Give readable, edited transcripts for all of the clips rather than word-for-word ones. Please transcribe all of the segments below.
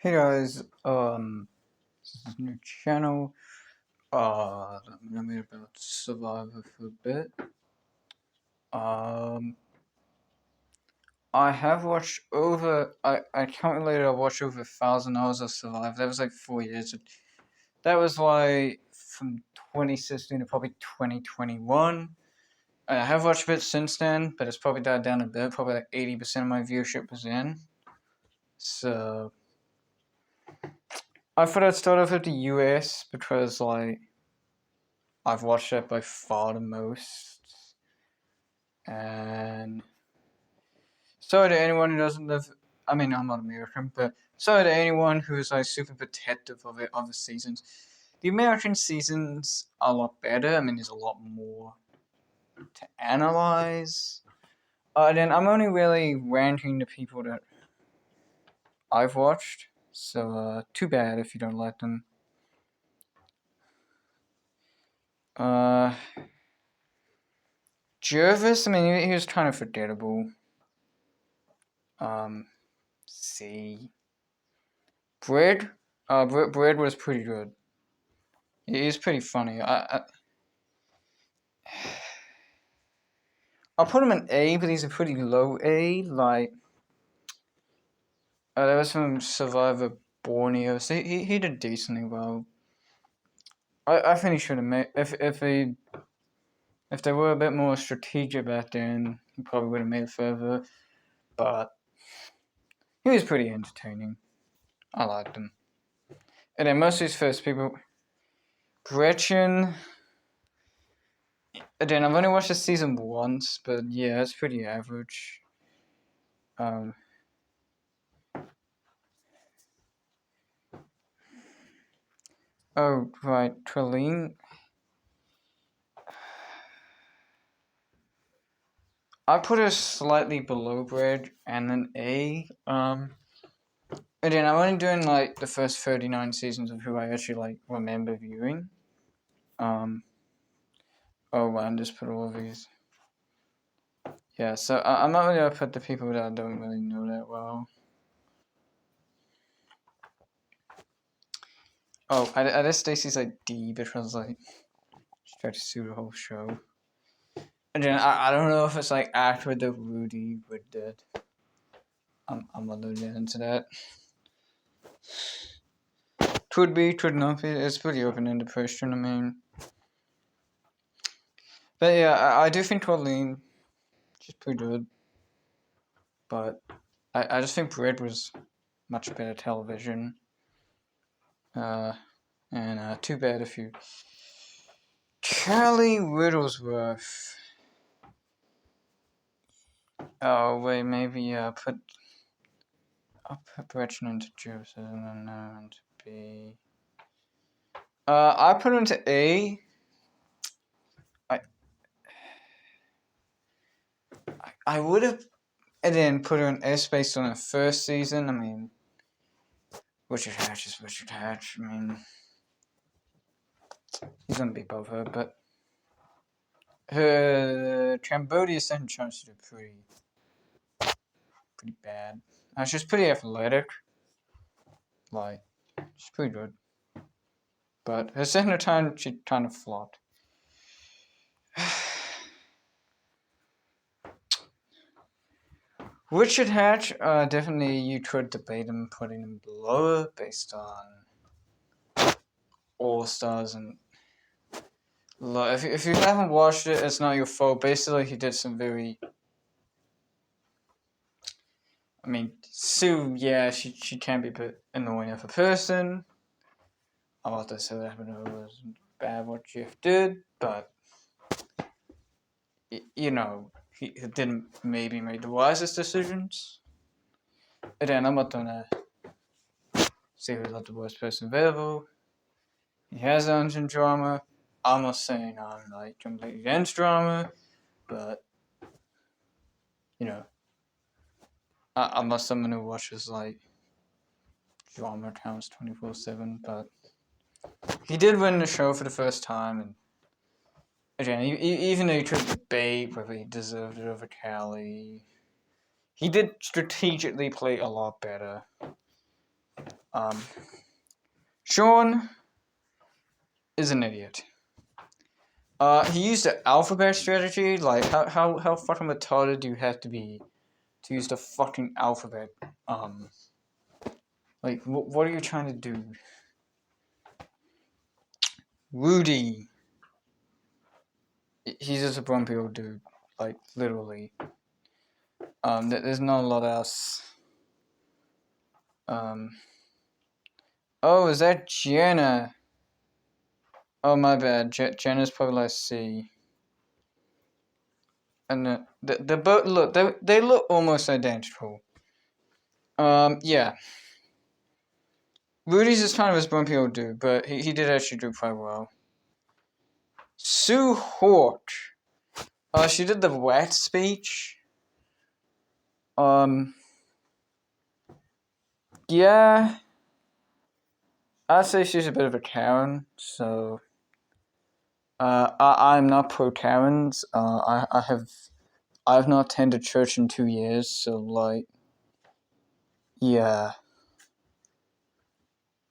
Hey guys, this is a new channel. I'm gonna be about Survivor for a bit. Um, I have watched I calculated I watched over 1,000 hours of Survivor. That was like 4 years. That was like from 2016 to probably 2021. I have watched a bit since then, but it's probably died down a bit. Probably like 80% of my viewership was in. So I thought I'd start off with the US because like I've watched it by far the most. And sorry to anyone who doesn't live. I mean, I'm not American, but sorry to anyone who is like super protective of it, of the seasons. The American seasons are a lot better. I mean, there's a lot more to analyze. Then I'm only really ranking the people that I've watched. So, too bad if you don't like them. Uh, Jervis, I mean, he was kind of forgettable. C. Bread, Bread was pretty good. He's pretty funny. I'll put him in A, but he's a pretty low A. Like, there was some Survivor Borneo, so he did decently well. I think he should have made if they were a bit more strategic back then, he probably would have made it further. But he was pretty entertaining. I liked him. And then most of his first people, Gretchen. Again, I've only watched the season once, but yeah, it's pretty average. Oh, right, Trelline. I put her slightly below Bread and an A. Again, I'm only doing like the first 39 seasons of who I actually like remember viewing. Oh, wow, just put all of these. Yeah, so I'm not really gonna put the people that I don't really know that well. Oh, I guess Stacy's like D because like she tried to sue the whole show. Again, I don't know if it's like after the Rudy would did. I'm not gonna get into that. Could be, could not be. It's pretty open-ended question. I mean, but yeah, I do think Colleen, she's pretty good. But I just think Bread was much better television. And too bad if you. Charlie Whittlesworth. Oh wait, maybe I'll put Gretchen into Joseph and then into B. I put her into A. I would have and then put her in S based on her first season. I mean, Richard Hatch is Richard Hatch. I mean, he's gonna be above her, but her Cambodia second chance to do pretty bad. She's pretty athletic. Like, she's pretty good. But her second time, she kind of flopped. Richard Hatch, definitely you could debate him putting him below based on All Stars and. Look, if you haven't watched it, it's not your fault. Basically, he did some very. I mean, Sue, yeah, she can be a bit annoying of a person. I'm not to say that happened to her was bad what Jeff did, but you know, he didn't maybe make the wisest decisions. And then I'm not gonna say who's not the worst person available. He has engine drama. I'm not saying I'm like completely against drama, but you know, I'm not someone who watches like drama accounts 24/7. But he did win the show for the first time, and again, even though he took the bait, whether he deserved it over Callie, he did strategically play a lot better. Sean is an idiot. He used the alphabet strategy. Like, how fucking retarded do you have to be to use the fucking alphabet? Like, what are you trying to do? Rudy. He's just a grumpy old dude. Like, literally. There's not a lot else. Oh, is that Jenna? Oh, my bad. Jenna's probably like C. And the both look, they look almost identical. Yeah. Rudy's just kind of a grumpy old dude, but he did actually do quite well. Sue Hort. She did the wet speech. Yeah. I'd say she's a bit of a Karen, so I'm not pro Karens. I've not attended church in 2 years, so like, yeah.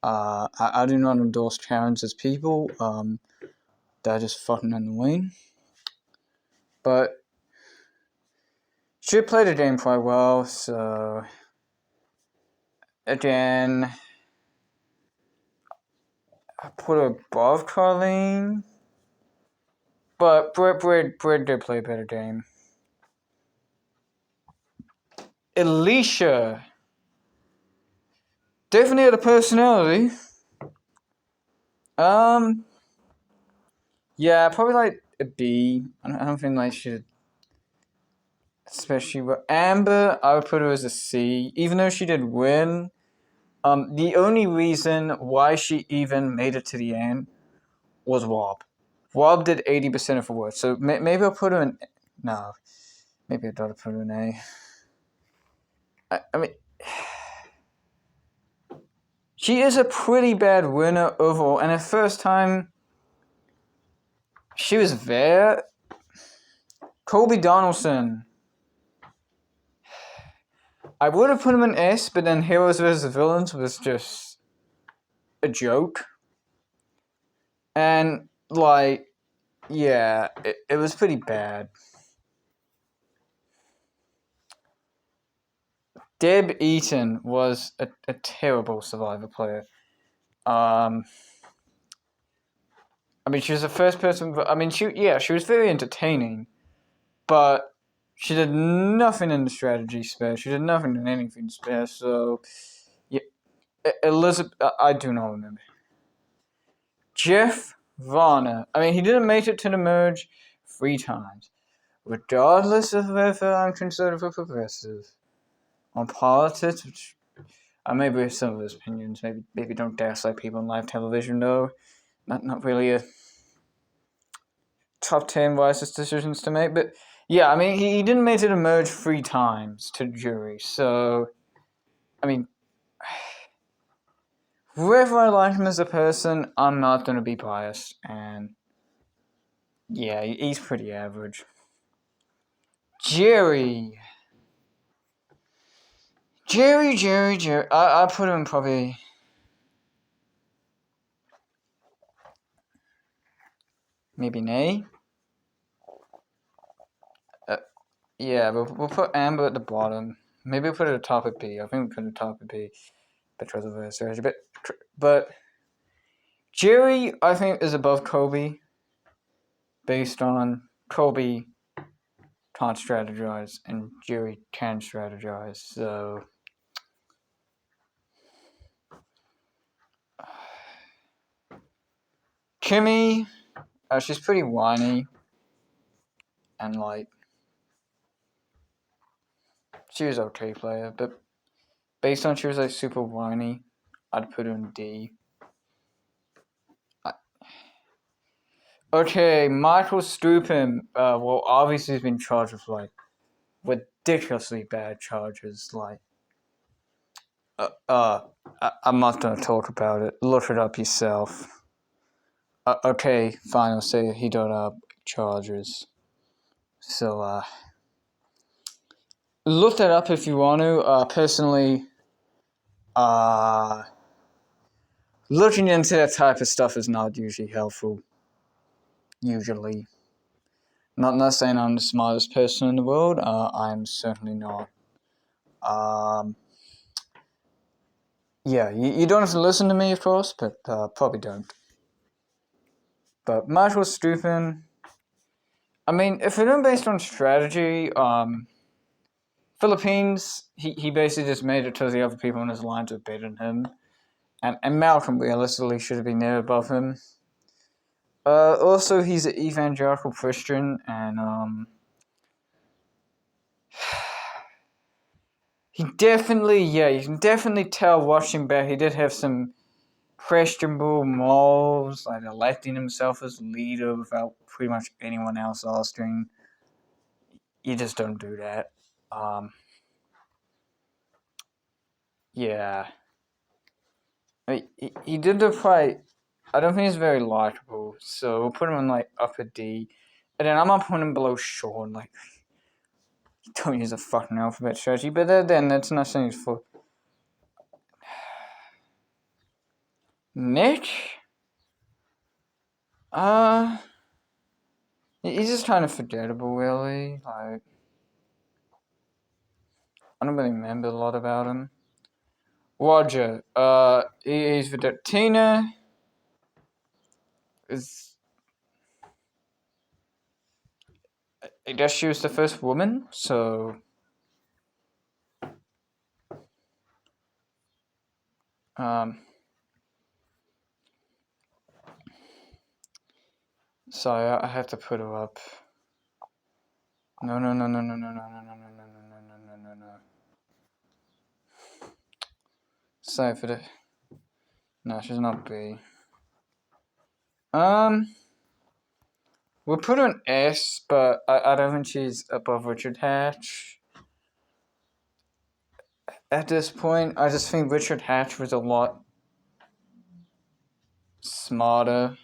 I do not endorse Karens as people. They're just fucking annoying. But she played the game quite well, so again, I put her above Carlene. But Brett did play a better game. Alicia definitely had a personality. Yeah, probably like a B. I don't think like she, especially with Amber, I would put her as a C. Even though she did win, the only reason why she even made it to the end was Wob. Wob did 80% of her work, so maybe I'll put her in. No, maybe I don't put her in A. I mean, she is a pretty bad winner overall, and the first time she was there, Colby Donaldson. I would have put him in S, but then Heroes vs. Villains was just a joke. And, like, yeah, it was pretty bad. Deb Eaton was a terrible Survivor player. I mean, she was the first person. I mean, she was very entertaining, but she did nothing in the strategy space. She did nothing in anything space. So, yeah, Elizabeth, I do not remember. Jeff Varner. I mean, he didn't make it to the merge 3 times. Regardless of whether I'm conservative or progressive, on politics, which I may agree with some of his opinions. Maybe don't gaslight people on live television, though. Not really a top 10 wisest decisions to make. But yeah, I mean, he didn't make it emerge 3 times to jury. So, I mean, whether I like him as a person, I'm not going to be biased. And yeah, he's pretty average. Jerry. I put him probably maybe an A. Yeah, we'll put Amber at the bottom. Maybe we'll put it at the top of B. I think we'll put it at the top of B because of her strategy. But Jerry, I think, is above Kobe based on Kobe can't strategize and Jerry can strategize. So Kimmy, she's pretty whiny and like she was okay player, but based on she was like super whiny, I'd put her in D. Okay, Michael Stupin. Well, obviously he's been charged with like ridiculously bad charges. Like, I'm not gonna talk about it. Look it up yourself. Okay, fine. I'll say he don't have charges. So, look that up if you want to. Personally, looking into that type of stuff is not usually helpful. Usually. Not saying I'm the smartest person in the world. I'm certainly not. Yeah, you don't have to listen to me, of course, but probably don't. But Marsh was stupid. I mean, if we're doing based on strategy, Philippines, he basically just made it to the other people in his lines were better than him. And Malcolm realistically should have been there above him. Also, he's an evangelical Christian, and he definitely, you can definitely tell watching back, he did have some questionable morals, like electing himself as leader without pretty much anyone else asking. You just don't do that. Yeah. He did the fight. I don't think he's very likable, so we'll put him in like upper D. And then I'm gonna put him below Sean. Like, he don't use a fucking alphabet strategy, but then that's not saying he's for. Nick? He's just kind of forgettable, really. Like, I don't really remember a lot about him. Roger, he's with Tina. I guess she was the first woman, so. Sorry, I have to put her up. No. Sorry for the. No, she's not B. We'll put her in S, but I don't think she's above Richard Hatch. At this point, I just think Richard Hatch was a lot smarter.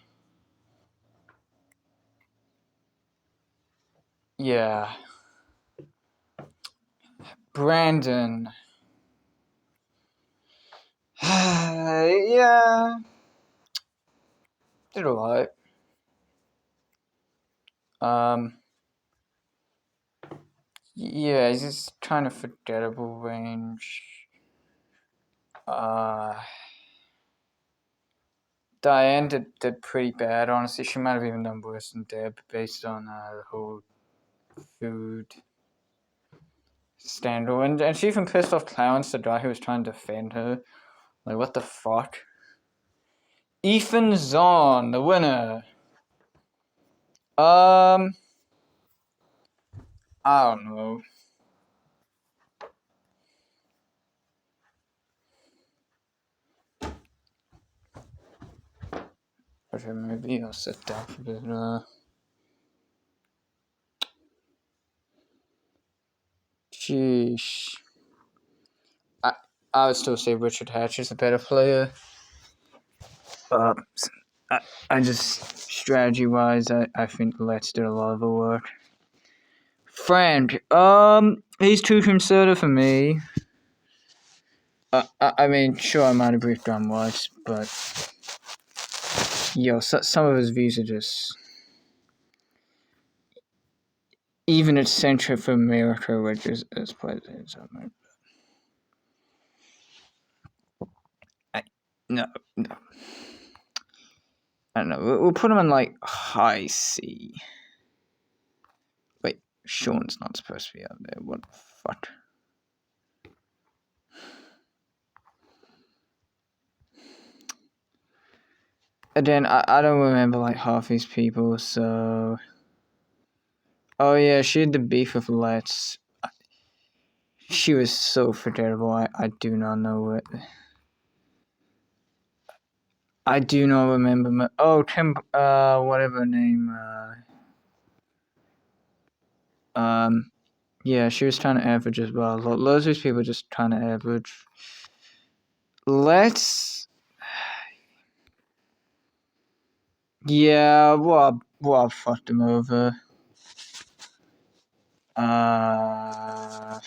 Yeah. Brandon. Yeah. Did alright. Yeah, he's just kind of forgettable range. Diane did pretty bad, honestly. She might have even done worse than Deb based on the whole food scandal. And she even pissed off Clarence, the guy who was trying to defend her. Like, what the fuck? Ethan Zahn, the winner. I don't know. Okay, maybe I'll sit down for a bit. Sheesh. I would still say Richard Hatch is a better player. I just, strategy-wise, I think Let's did a lot of the work. Frank, he's too conservative for me. I mean, sure, I might have briefed on once, but some of his views are just even eccentric for America, which is as president. No. I don't know. We'll put him in like high C. Wait, Sean's not supposed to be out there. What the fuck? And then I don't remember like half these people, so. Oh yeah, she had the beef with Let's. She was so forgettable. I do not know it. I do not remember. Tim. Whatever her name. Yeah, she was trying to average as well. Loads of these people just trying to average. Let's. Yeah, what fucked him over. Yeah,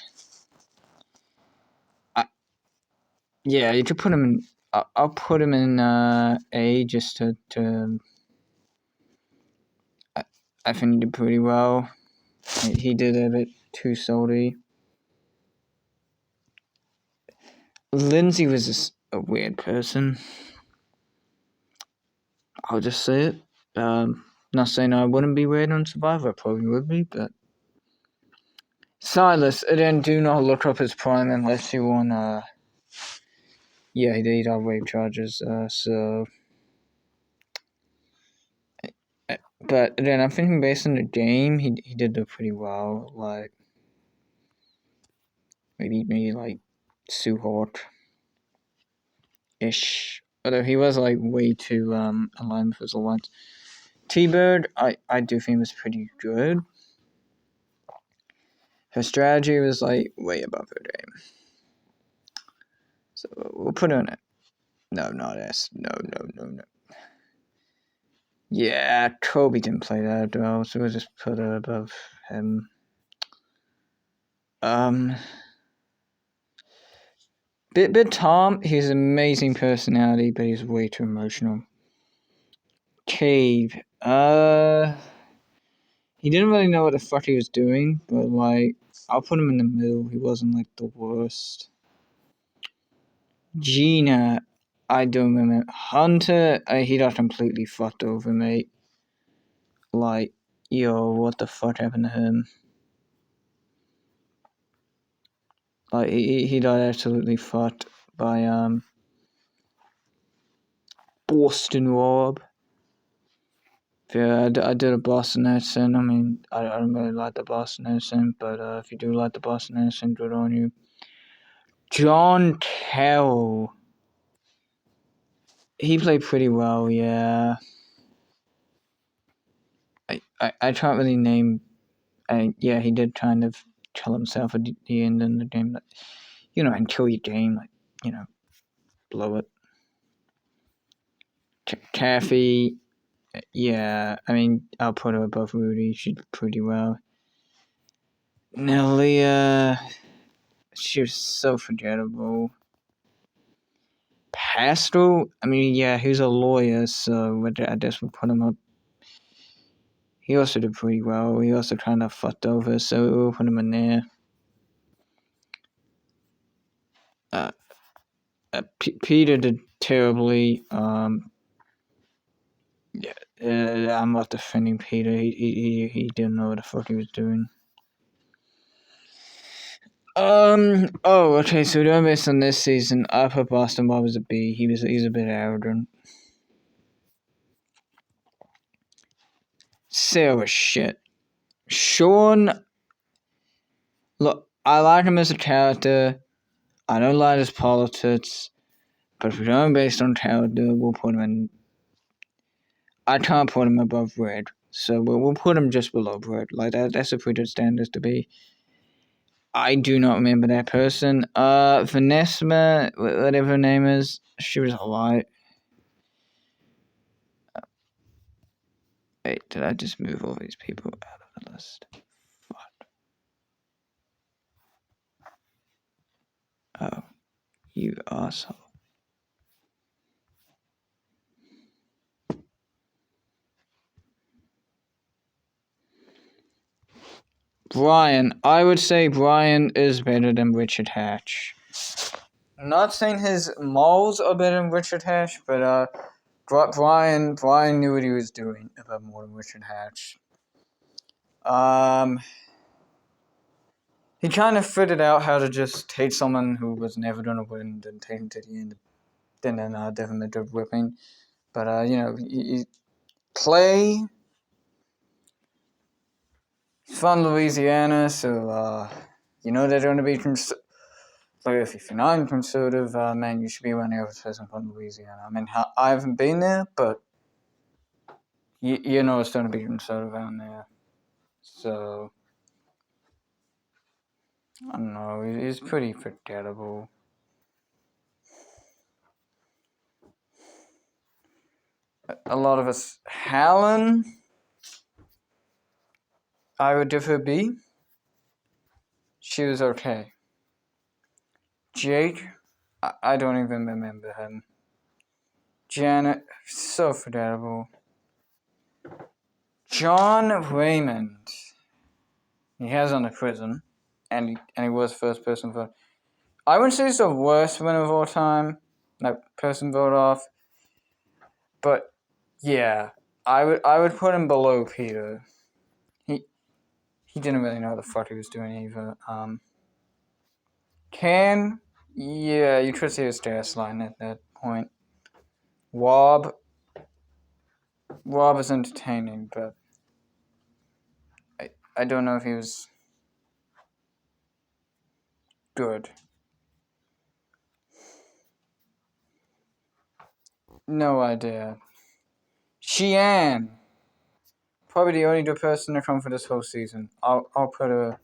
you could put him in I'll put him in A just to I think he did pretty well. He did a bit too salty. Lindsay was just a weird person. I'll just say it. Not saying I wouldn't be weird on Survivor, I probably would be, but Silas, then do not look up his prime unless you want yeah, he did have rape charges, so but then I'm thinking based on the game, he did do pretty well, like maybe like Sue Hort ish. Although he was like way too aligned with his alliance. T-Bird, I do think was pretty good. Her strategy was like way above her game. So we'll put her in it. No, not S. No. Yeah, Kobe didn't play that well, so we'll just put her above him. Bit Tom, he's an amazing personality, but he's way too emotional. Cave, he didn't really know what the fuck he was doing, but like, I'll put him in the middle. He wasn't like the worst. Gina, I don't remember. Hunter, he got completely fucked over, mate. Like, yo, what the fuck happened to him? Like, he got absolutely fucked by Boston Rob. Yeah, I did a Boston accent. I mean, I don't really like the Boston accent, but if you do like the Boston accent, good on you. John Carroll. He played pretty well, yeah. I can't really name. Yeah, he did kind of kill himself at the end of the game. Like, until your game, like, blow it. Kathy, yeah. I mean, I'll put her above Rudy. She did pretty well. Nelia, she was so forgettable. Pascal, I mean, yeah, he's a lawyer, so I guess we'll put him up. He also did pretty well. He also kind of fucked over, so we'll put him in there. Peter did terribly. Yeah, I'm not defending Peter. He didn't know what the fuck he was doing. Oh, okay. So doing based on this season, I put Boston Bob as a B. He's a bit arrogant. Sarah shit. Sean, look, I like him as a character. I don't like his politics, but if we're going based on character, we'll put him in. I can't put him above Red, so we'll put him just below Red. Like that's a pretty good standard to be. I do not remember that person. Vanessa, whatever her name is, she was alright. Wait, did I just move all these people out of the list? Fuck. Oh, you asshole. Brian, I would say Brian is better than Richard Hatch. I'm not saying his morals are better than Richard Hatch, but Brian knew what he was doing about more than Richard Hatch. He kind of figured out how to just take someone who was never gonna win, then take him to the end, then give him a good whipping. But Clay, he's from Louisiana, so they're gonna be like if you're not conservative, man, you should be around here with a person from Louisiana. I mean, I haven't been there, but you know it's gonna be conservative around there. So I don't know. He's pretty forgettable. A lot of us, Helen, I would give her B. She was okay. Jake, I don't even remember him. Janet, so forgettable. John Raymond. He has on the prison, and he was first person vote. I wouldn't say he's the worst winner of all time, like person vote off, but yeah, I would put him below Peter. He didn't really know what the fuck he was doing either. Can, yeah, you could say his gas line at that point. Wob is entertaining, but I don't know if he was good. No idea. Sheehan, probably the only good person to come for this whole season. I'll put her,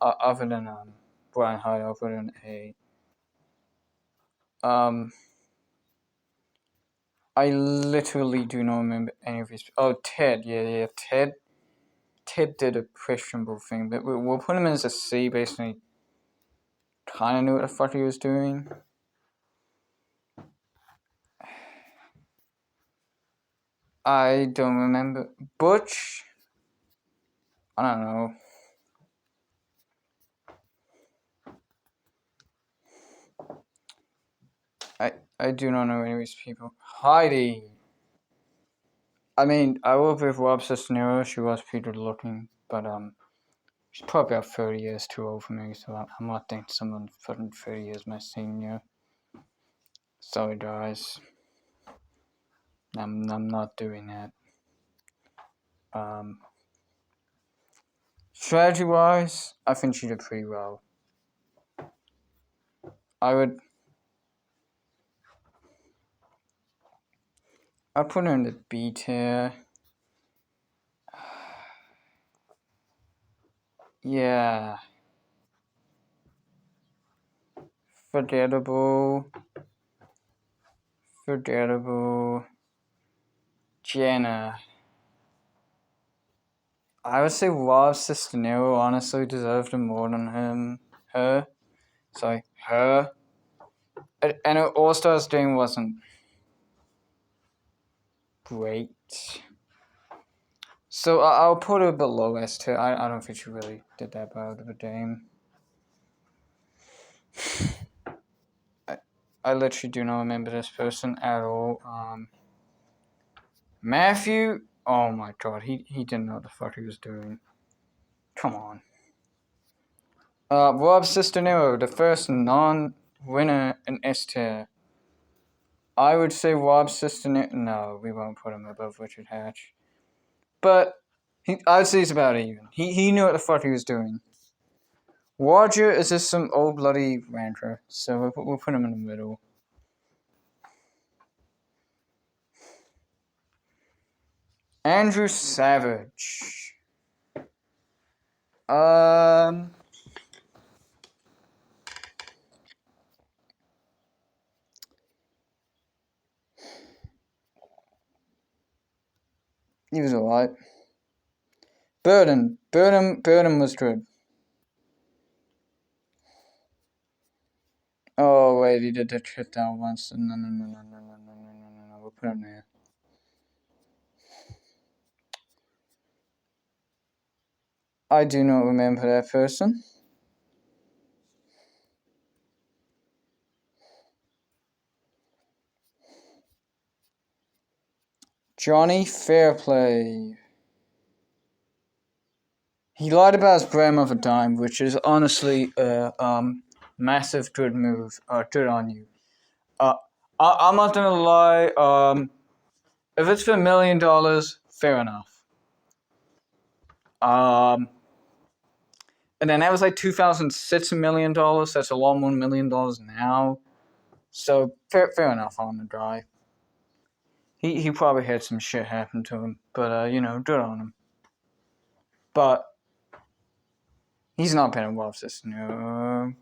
other than Brian Hyde, I'll put her in A. I literally do not remember any of his. Oh, Ted, yeah, Ted. Ted did a questionable thing, but we'll put him as a C based on he kind of knew what the fuck he was doing. I don't remember. Butch? I don't know. I do not know any of these people. Heidi. I mean, I will with Rob Cisneros. She was pretty looking, but she's probably about 30 years too old for me, so I'm not thinking someone fucking 30 years my senior. Sorry, guys. I'm not doing that. Strategy wise, I think she did pretty well. I'd put her in the B tier. Yeah. Forgettable. Jenna. I would say Rob Cisneros honestly deserved it more than her. Sorry, her. And her All-Stars game wasn't great. So I'll put her below S tier. I don't think she really did that bad of a game. I literally do not remember this person at all. Matthew, oh my god, he didn't know what the fuck he was doing. Come on. Rob Cisneros, the first non-winner in S tier. I would say Rob Cisneros. No, we won't put him above Richard Hatch. But I would say he's about even. He knew what the fuck he was doing. Roger is just some old bloody rancher, so we'll put him in the middle. Andrew Savage. He was alright. Burden was good. Oh wait, he did that shit down once. No. We'll put him there. I do not remember that person. Johnny Fairplay. He lied about his grandmother dying, which is honestly a massive good move. Good on you. I'm not gonna lie. If it's for $1 million, fair enough. And then that was like 2006 $1 million. That's a lot more $1 million now. So fair enough on the guy. He probably had some shit happen to him, but good on him. But he's not been involved this. No.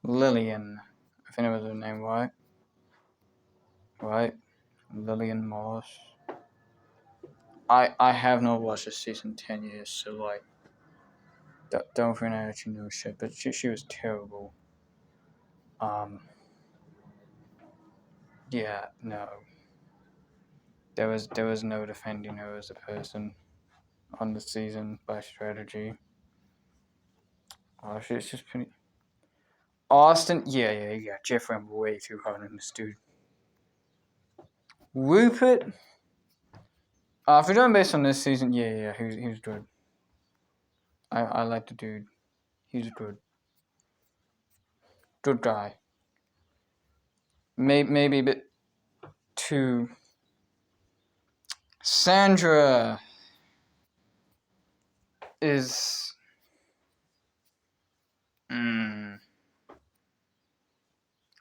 Lillian. I think it was her name, right? Right? Lillian Morris. I have not watched this season 10 years, so like don't think I actually know shit, but she was terrible. Yeah, no. There was no defending her as a person on the season by strategy. Oh, she's just pretty. Austin, yeah. Jeff went way too hard on this dude. Rupert, if we're doing based on this season, yeah, he was good. I like the dude. He's good. Good guy. Maybe a bit too. Sandra is.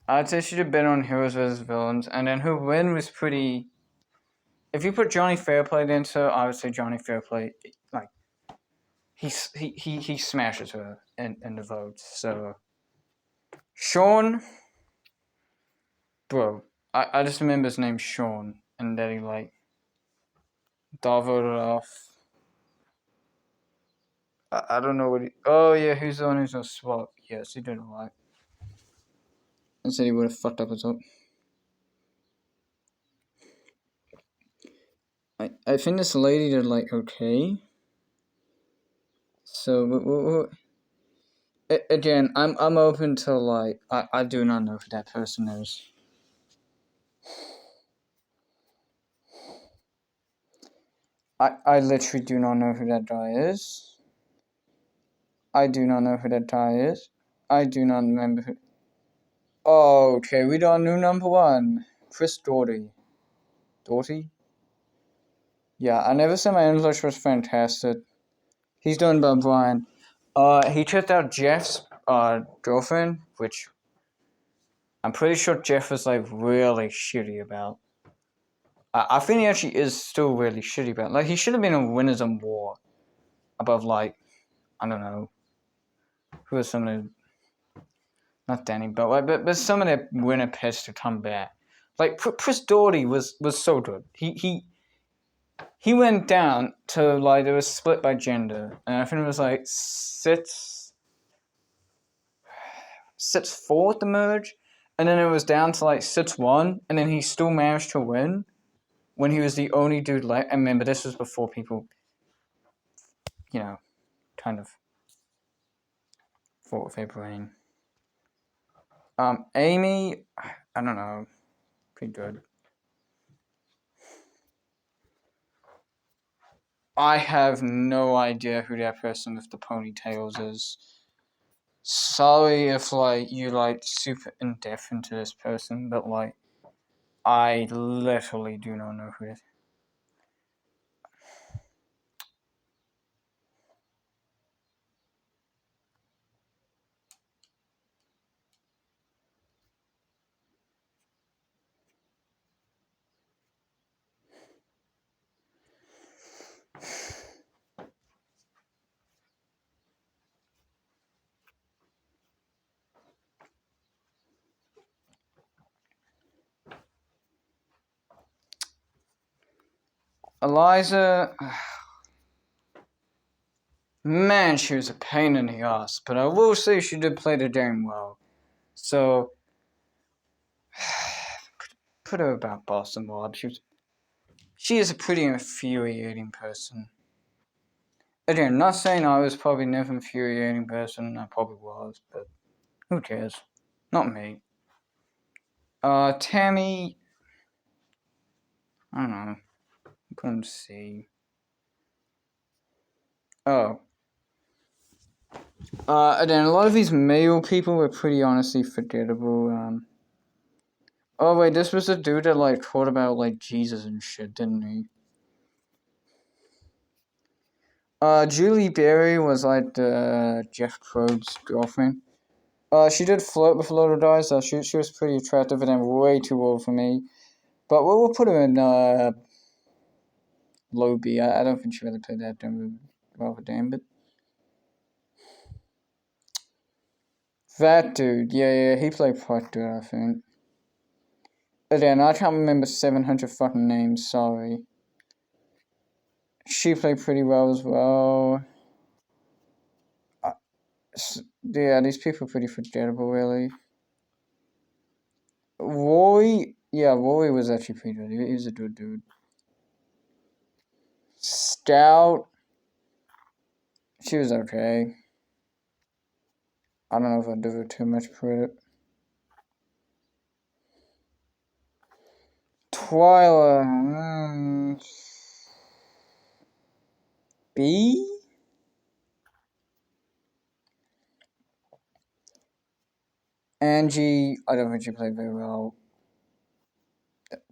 I'd say she'd have been on Heroes vs. Villains, and then her win was pretty. If you put Johnny Fairplay into her, I would say Johnny Fairplay, like, he smashes her in the votes. So, Sean, bro, I just remember his name Sean, and that he, like, voted off. I don't know what he. Oh, yeah, who's the one who's on swap? Yes, he did alright. I said he would have fucked up his up. I think this lady did, like, okay. So, again, I'm open to, like, I do not know who that person is. I literally do not know who that guy is. I do not know who that guy is. I do not remember who. Oh, okay, we got new number one. Chris Doughty. Doughty? Yeah, I never said my English was fantastic. He's done by Brian. He checked out Jeff's girlfriend, which I'm pretty sure Jeff was, like, really shitty about. I think he actually is still really shitty about. Like, he should have been a Winners in War above, like, I don't know, who are some of the, not Danny, but some of the winner pets to come back. Like, Chris Doughty was so good. He went down to, like, it was split by gender, and I think it was, like, sits four at the merge, and then it was down to, like, sits one, and then he still managed to win when he was the only dude left. And remember, this was before people, you know, kind of fought with their brain. Amy, I don't know, pretty good. I have no idea who that person with the ponytails is. Sorry if, like, you, like, super in-depth into this person, but, like, I literally do not know who it is. Eliza, man, she was a pain in the ass, but I will say she did play the game well. So, put her about Boston Mob. She is a pretty infuriating person. Again, not saying I was probably never an infuriating person. I probably was, but who cares? Not me. Tammy, I don't know. Put him C. Oh. Again, a lot of these male people were pretty honestly forgettable. Oh wait, this was the dude that, like, taught about, like, Jesus and shit, didn't he? Julie Berry was, like, the Jeff Probst's girlfriend. She did flirt with a lot of guys. She was pretty attractive and then way too old for me. But we'll put her in low B. I don't think she really played that well of a damn, but that dude, yeah, he played quite good, I think. Again, I can't remember 700 fucking names, sorry. She played pretty well as well. Yeah, these people are pretty forgettable, really. Rory, yeah, Rory was actually pretty good. He was a good dude. Scout, she was okay. I don't know if I'd give her too much credit. Twyla, B? Angie, I don't think she played very well.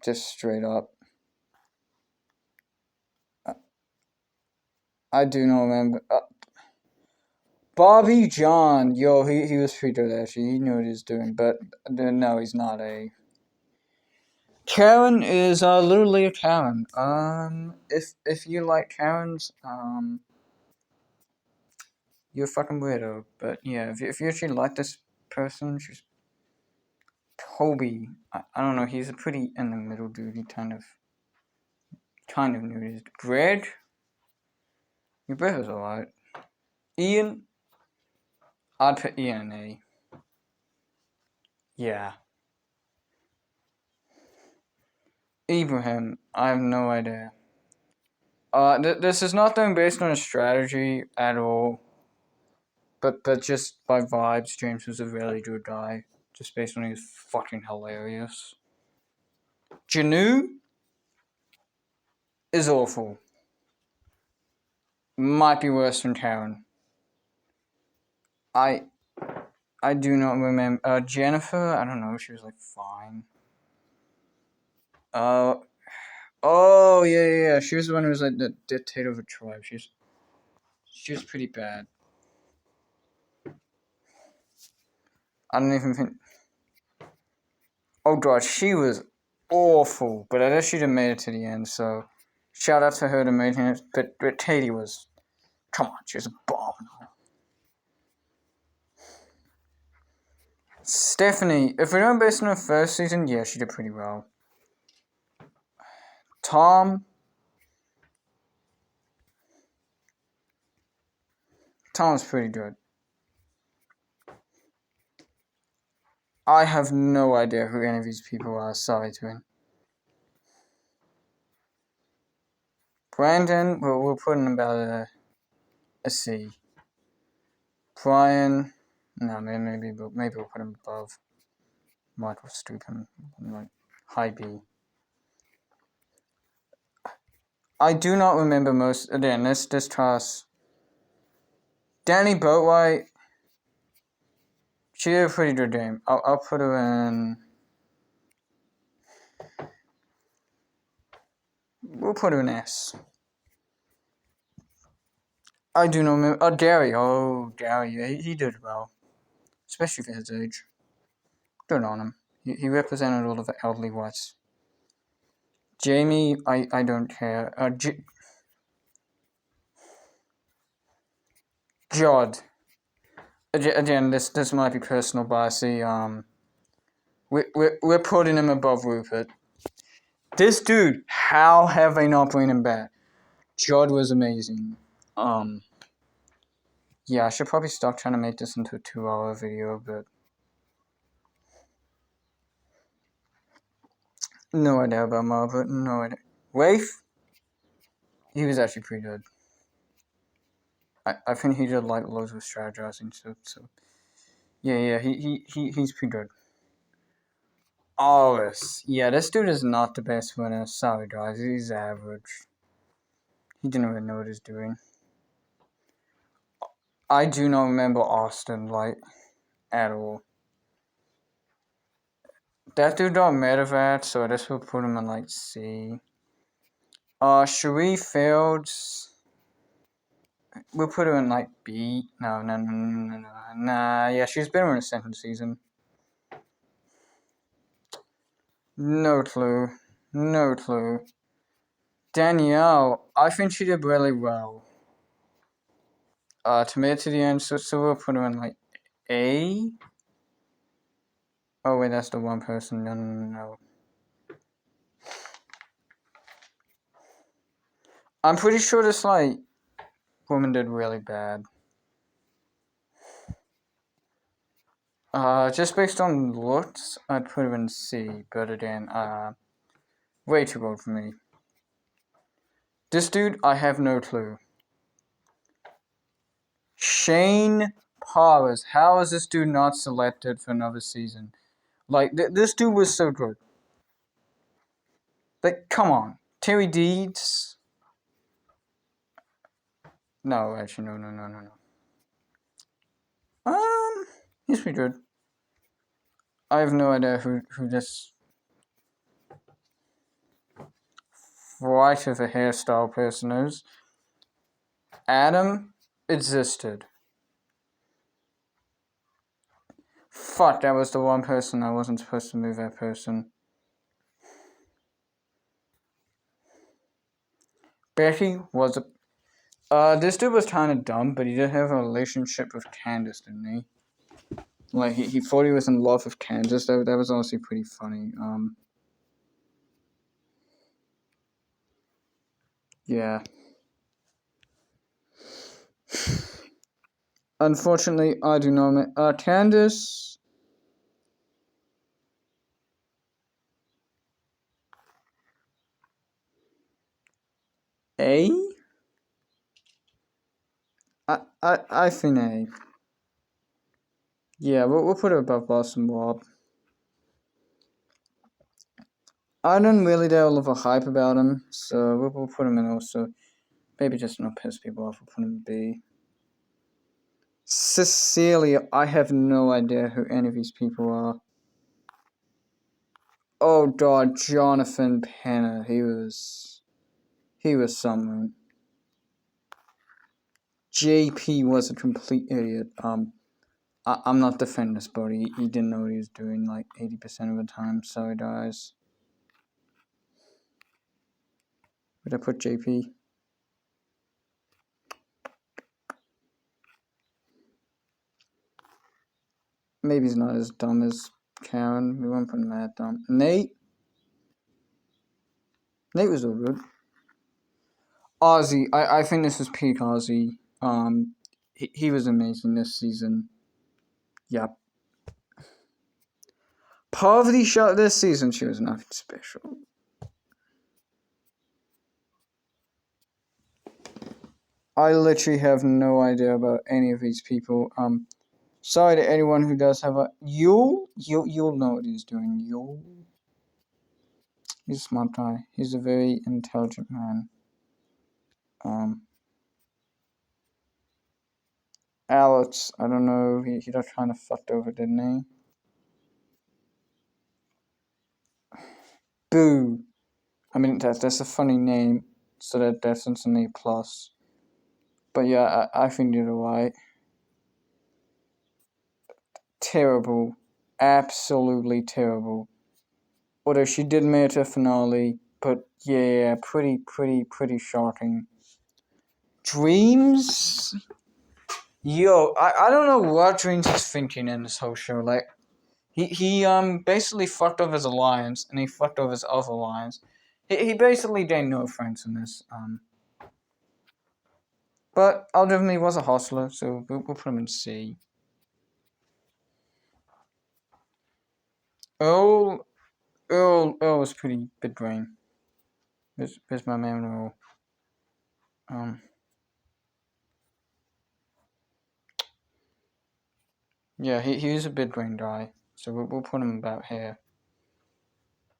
Just straight up. I do not remember. Bobby John, yo, he was pretty good actually. He knew what he was doing, but no, he's not a. Karen is literally a Karen. If you like Karens, you're a fucking weirdo. But yeah, if you actually like this person, she's Toby. I don't know. He's a pretty in the middle dude. He kind of knew. Greg, your brother's alright. Ian, I'd put Ian an A. Yeah. Ibrahim, I have no idea. This is nothing based on a strategy at all. But just by vibes, James was a really good guy. Just based on he was fucking hilarious. Janu is awful. Might be worse than Karen. I do not remember. Jennifer, I don't know. She was like fine. Oh yeah. She was the one who was like the dictator of a tribe. She was pretty bad. I don't even think. Oh god, she was awful. But I guess she didn't made it to the end. So shout out to her to making it. But Katie was. Come on, she was a bomb. Stephanie, if we're going based on her first season, yeah, she did pretty well. Tom's pretty good. I have no idea who any of these people are. Sorry, twin. Brandon, we'll put in about a C. Brian, no, maybe we'll put him above. Michael Stupin, like high B. I do not remember most. Again, this class. Danny Boatwright, she did a pretty good game. I'll put her in. We'll put her in S. I do not remember. Gary. Oh, Gary. Yeah, he did well. Especially for his age. Good on him. He represented all of the elderly whites. Jamie, I don't care. Jod. Again, this might be personal biasy. We're putting him above Rupert. This dude, how have they not bring him back? Jod was amazing. Yeah, I should probably stop trying to make this into a 2-hour video, but no idea about Margaret, no idea. Rafe, he was actually pretty good. I think he did like loads of strategizing, so yeah, he's pretty good. Oris, yeah, this dude is not the best winner. Sorry guys, he's average. He didn't even know what he's doing. I do not remember Austin like at all. That dude don't matter that, so I guess we'll put him in like C. Cherie Fields. We'll put her in like B. No. Nah, yeah, she's been in the second season. No clue. Danielle, I think she did really well. To make it to the end, so we'll put her in like A. Oh wait, that's the one person. No. I'm pretty sure this like woman did really bad. Just based on looks, I'd put him in C, but again, way too old for me. This dude, I have no clue. Shane Powers. How is this dude not selected for another season? Like, this dude was so good. Like, come on. Terry Deeds? No, actually, no. He's pretty good. I have no idea who this right of a hairstyle person is. Adam existed. Fuck, that was the one person I wasn't supposed to move that person. Betty was a... this dude was kind of dumb, but he did have a relationship with Candace, didn't he? Like, he thought he was in love with Candace. That was honestly pretty funny. Yeah. Unfortunately, I do not... Candace... A? I think A. Yeah, we'll put it above Boston Bob. I didn't really get a lot of hype about him, so we'll put him in also. Maybe just not piss people off, we'll put him in B. Cecilia, I have no idea who any of these people are. Oh god, Jonathan Penner, he was someone. JP was a complete idiot. I'm not defending this, but he didn't know what he was doing like 80% of the time. Sorry, guys. Would I put JP? Maybe he's not as dumb as Karen. We won't put him that dumb. Nate was all good. Ozzy, I think this is peak Ozzy. He was amazing this season. Yep. Poverty Shot this season, she was nothing special. I literally have no idea about any of these people. Sorry to anyone who does have a... You'll know what he's doing. He's a smart guy. He's a very intelligent man. Alex, I don't know, he got kind of fucked over, didn't he? Boo. I mean, that's a funny name, so that's an A+. But yeah, I think you're right. Terrible. Absolutely terrible. Although she did make it to finale, but yeah, pretty shocking. Dreams? Yo, I don't know what Dreams is thinking in this whole show. Like, he basically fucked over his alliance, and he fucked over his other alliance. He basically gained no friends in this. But ultimately was a hustler, so we'll put him in C. Earl was pretty big brain. Where's my man Earl? Yeah, he's a big brain guy, so we'll put him about here.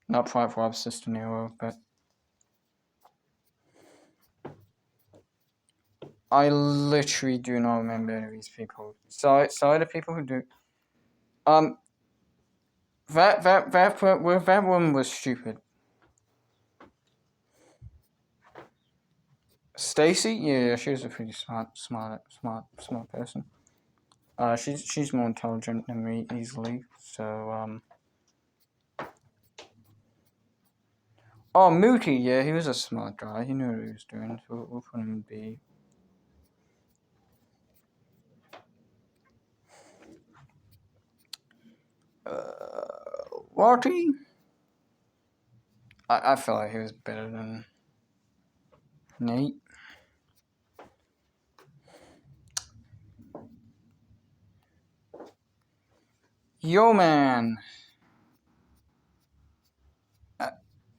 Not quite Rob's sister Nero, but I literally do not remember any of these people. Sorry to people who do. That woman was stupid. Stacy, yeah, she was a pretty smart person. She's more intelligent than me easily. So Oh, Mookie, yeah, he was a smart guy. He knew what he was doing. So we'll put him in B. Lottie? I feel like he was better than Nate. Yo, man.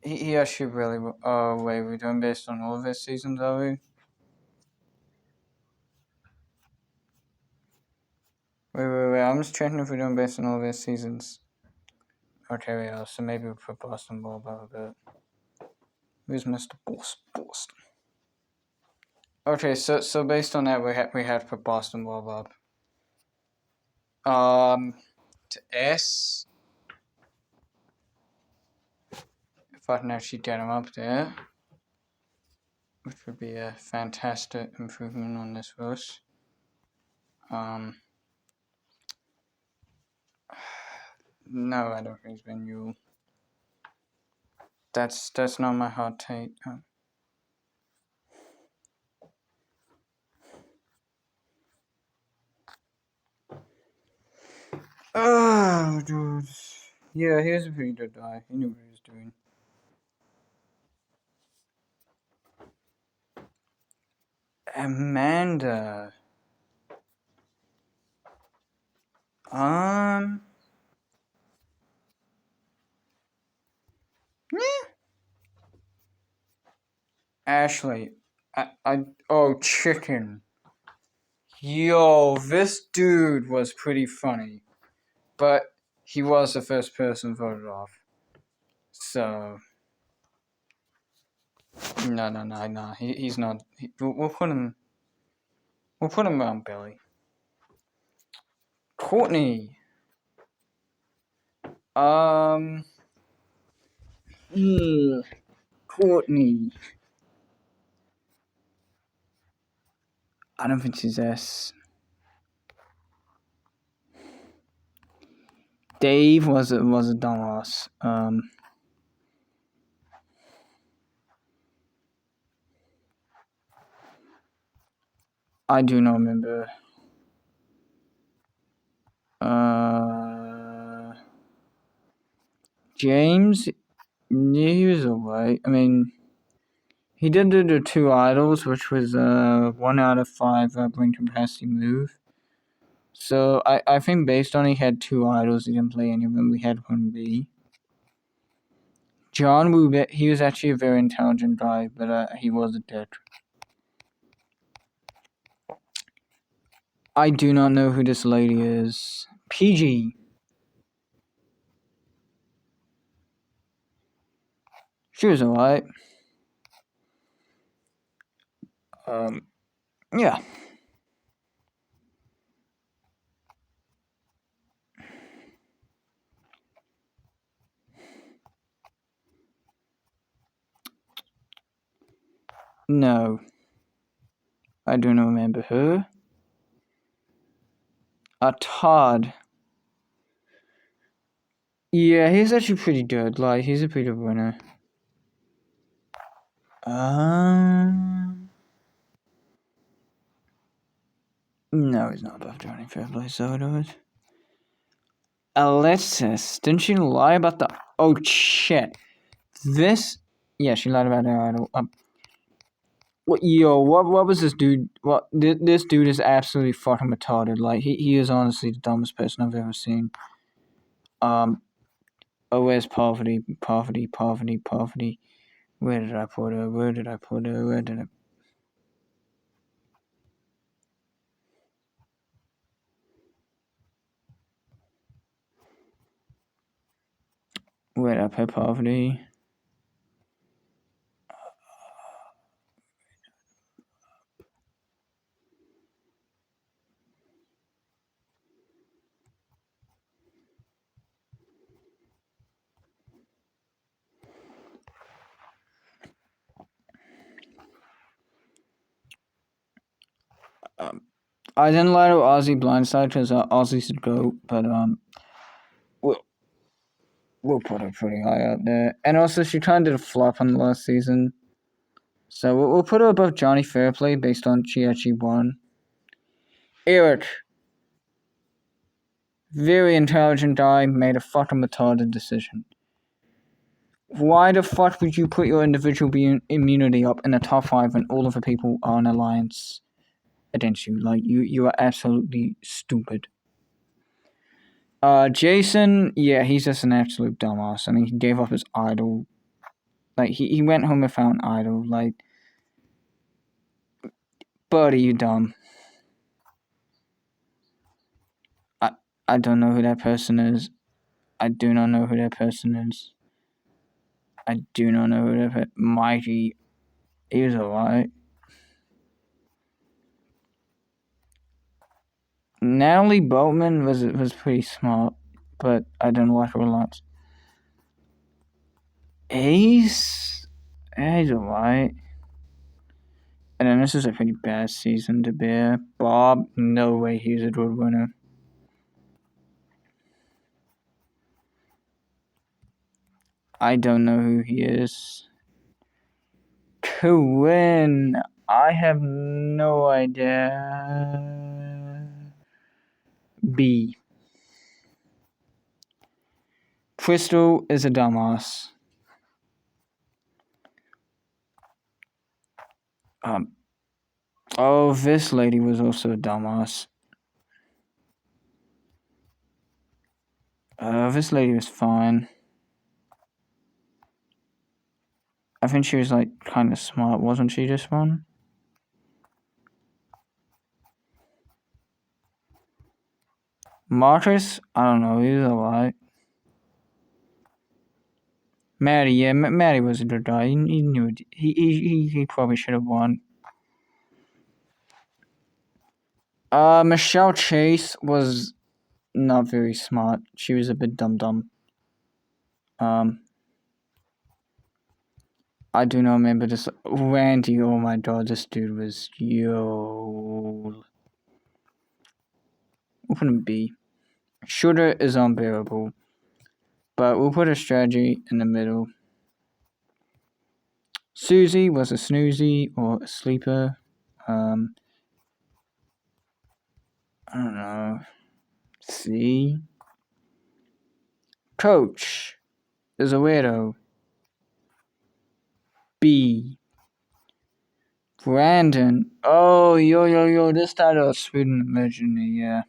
He actually really. Wait, we're doing based on all of his seasons, are we? Wait. I'm just checking if we're doing based on all of his seasons. Okay, we are. So maybe we'll put Boston Ball above a bit. Who's Mr. Boston? Okay, so based on that, we have to put Boston Ball up. To S. If I can actually get him up there, which would be a fantastic improvement on this verse. No, I don't think it's been you. That's not my hot take. Oh, dude. Yeah, he was a pretty good guy. He knew what he was doing. Amanda. Yeah. Ashley. Oh, chicken. Yo, this dude was pretty funny. But he was the first person voted off. So. No. He's not. We'll put him. We'll put him on Billy. Courtney. Courtney. I don't think she's S. Dave was a dumbass. I do not remember. James, he was alright. I mean, he did do the 2 idols, which was 1 out of 5 bring capacity move. So I think based on he had 2 idols, he didn't play any of them. We had 1B. John Wubit, he was actually a very intelligent guy, but he was a dick. I do not know who this lady is. PG. She was alright. Yeah. No. I do not remember her. Todd. Yeah, he's actually pretty good. Like, he's a pretty good winner. No, he's not above Johnny Fairplay, so it was. Alexis. Didn't she lie about the... Oh, shit. This... Yeah, she lied about her idol. What was this dude? This dude is absolutely fucking retarded. Like, he is honestly the dumbest person I've ever seen. Where's Poverty? Where did I put her? Where did I... Where did I put Poverty? I didn't lie to Ozzy Blindside because Ozzy's the GOAT, but we'll put her pretty high up there. And also, she kind of did a flop on the last season. So we'll put her above Johnny Fairplay based on she actually won. Eric. Very intelligent guy, made a fucking retarded decision. Why the fuck would you put your individual immunity up in the top 5 when all of the people are in alliance against you? Like, you are absolutely stupid. Jason, yeah, he's just an absolute dumbass. I mean, he gave up his idol. Like, he went home without an idol. Like, buddy, you dumb. I don't know who that person is. I do not know who that person is. I do not know who that Mighty. He was alright. Natalie Boatman was pretty smart, but I didn't like her a lot. Ace, he's alright. And then this is a pretty bad season to bear. Bob, no way he's a good winner. I don't know who he is. To win, I have no idea. B. Crystal is a dumbass. Oh, this lady was also a dumbass. This lady was fine. I think she was like kind of smart, wasn't she? This one. Marcus, I don't know. He was alright. Maddie, yeah, Maddie was a good guy. He knew it. He probably should have won. Michelle Chase was not very smart. She was a bit dumb. I do not remember this. Randy, oh my god, this dude was yo. We'll put him B. Shooter is unbearable, but we'll put a strategy in the middle. Susie was a snoozy or a sleeper. I don't know. C. Coach is a weirdo. B. Brandon. Oh, yo. This title is Sweden Imaginary, yeah.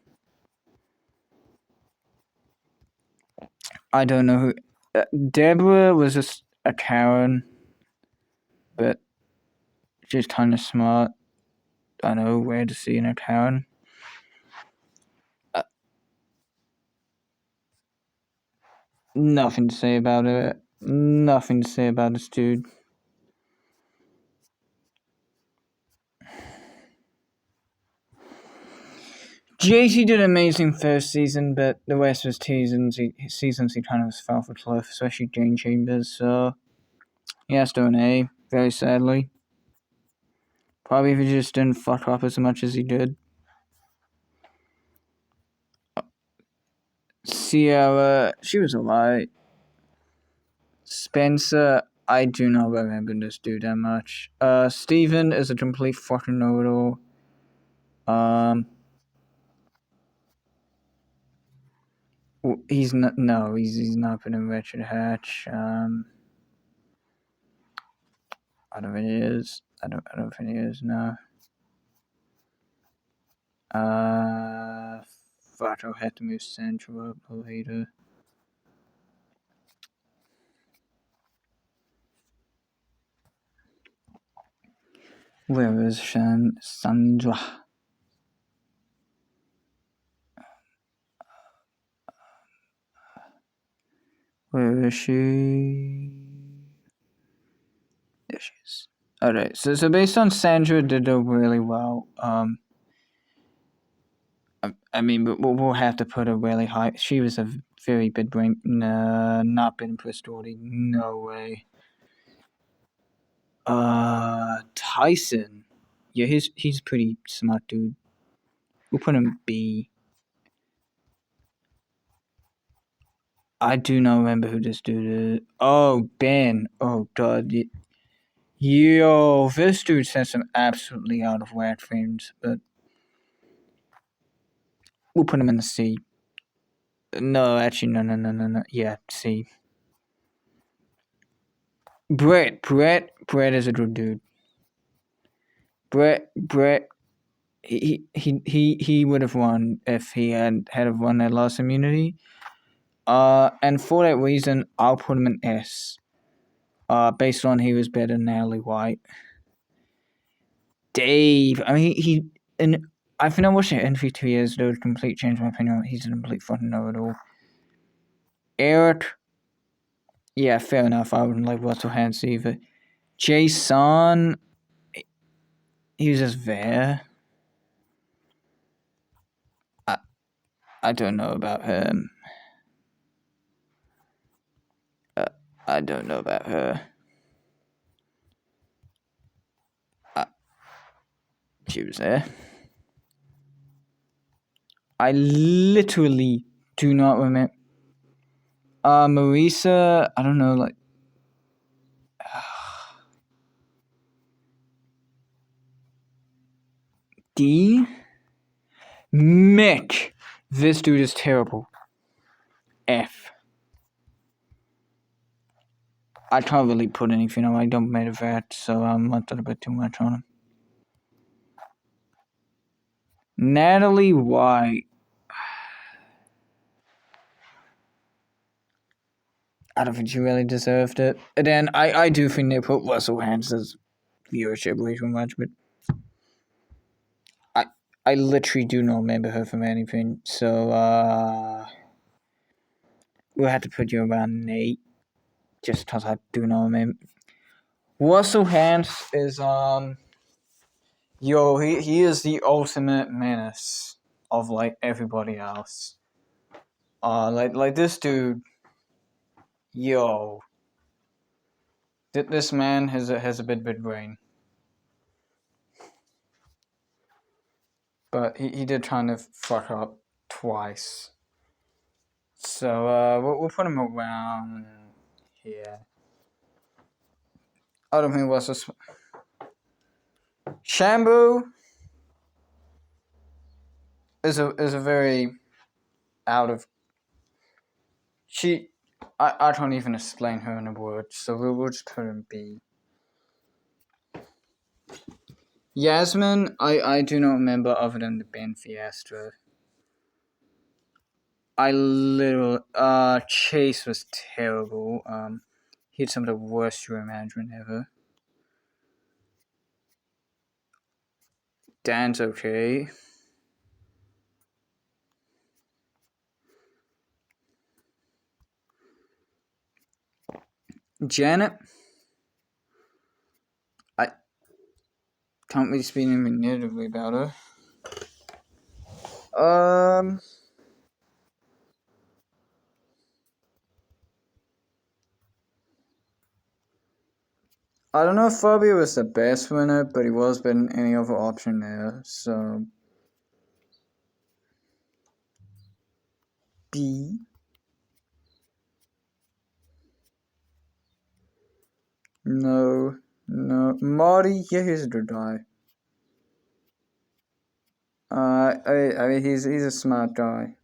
I don't know who. Deborah was just a Karen, but she's kind of smart. I know where to see in a Karen. Nothing to say about it. Nothing to say about this dude. JC did an amazing first season, but the rest of his seasons he kind of fell off a cliff, especially Jane Chambers. So he has to an A, very sadly. Probably if he just didn't fuck up as much as he did. Sierra, she was alright. Spencer, I do not remember this dude that much. Steven is a complete fucking know-it-all. He's not. No, he's not been in Richard Hatch. I don't think he is. I don't think he is. No. Fuck, I'll have to move Central up later. Where is Sandra? Where is she? There she is. Alright, so based on Sandra did do really well. I mean, we'll have to put her really high. She was a very big brain. Not been Pristoti. No way. Tyson. Yeah, he's pretty smart dude. We'll put him B. I do not remember who this dude is. Oh, Ben. Oh, God. Yo, this dude says some absolutely out of whack things, but we'll put him in the C. No, actually, no. Yeah, C. Brett is a good dude. Brett, he would have won if he had won that loss immunity. And for that reason, I'll put him an S. Based on he was better than Natalie White. Dave, I mean, and I think I watched it in 2 years ago. It completely changed my opinion. He's a complete fucking know-it-all. Eric, yeah, fair enough. I wouldn't like Russell Hans either. Jason, he was just there. I don't know about him. I don't know about her. She was there. I literally do not remember. Marisa, I don't know, like. D? Mick! This dude is terrible. F. I can't really put anything on. I don't made a vet, so I'm not a bit too much on him. Natalie White. I don't think she really deserved it. And then I do think they put Russell Hans's viewership way too much, but I literally do not remember her from anything, so we'll have to put you around an 8, just because I do not remember. Russell Hans is he is the ultimate menace of like everybody else. Like this dude, this man has a bit brain. But he did kind of fuck up twice. So we'll put him around here. I don't think it was a Shambu is a very out of I can't even explain her in a word, so we'll just put him B. Yasmin, I do not remember other than the band Fiesta. Chase was terrible. He had some of the worst tour management ever. Dan's okay. Janet, I can't really speak anything negatively about her. I don't know if Fabio was the best winner, but he was better than any other option there, so B. No. Marty, yeah, he's a good guy. I mean, he's a smart guy.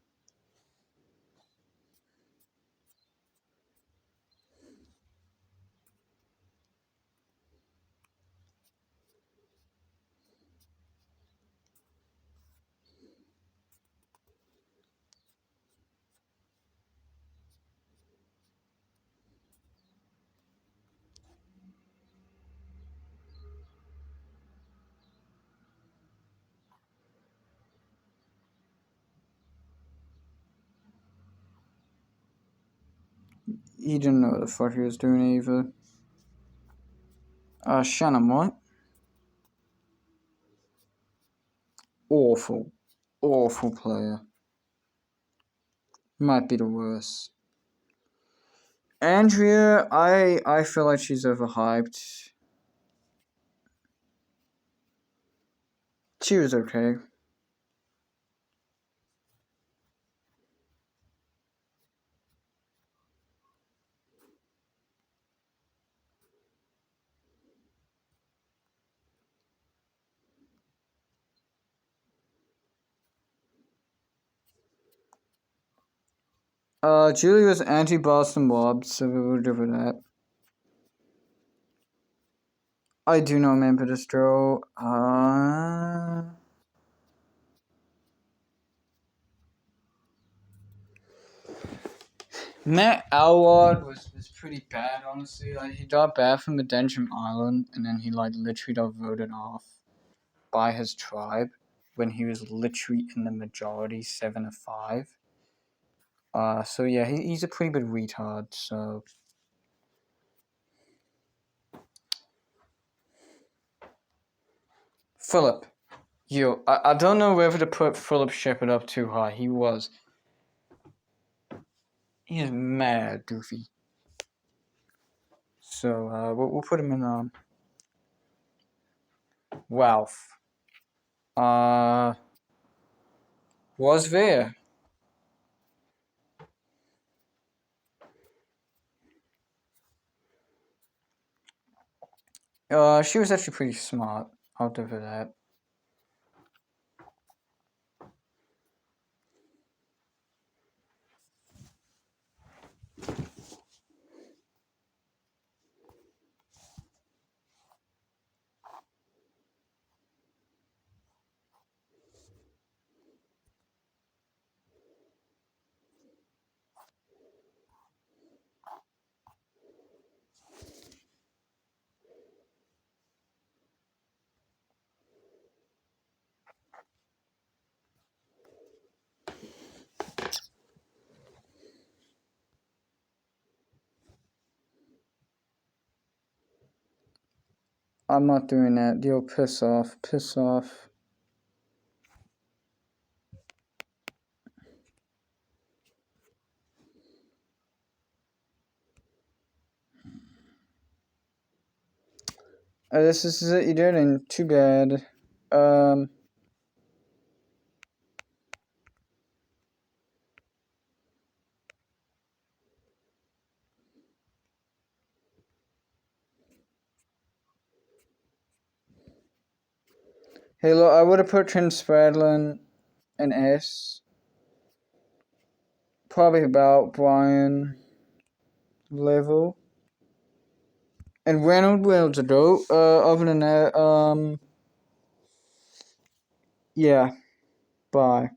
He didn't know what the fuck he was doing either. Shannon, what? Awful player. Might be the worst. Andrea, I feel like she's overhyped. She was okay. Julie was anti-Boston Mob, so we will do for that. I do not remember this girl. Matt Alward was pretty bad, honestly. Like, he got bad from the Densham Island, and then he, like, literally got voted off by his tribe when he was literally in the majority, 7-5. So yeah, he's a pretty big retard, so... Philip. I don't know whether to put Philip Shepard up too high. He is mad goofy. So, we'll put him in, Ralph. Was there. She was actually pretty smart. I'll give her that. I'm not doing that. Yo, piss off. Piss off. This is it. You didn't. Too bad. Hey, look, I would have put Trent Spradlin an S. Probably about Brian level. And Reynolds a dope. Other than that, yeah. Bye.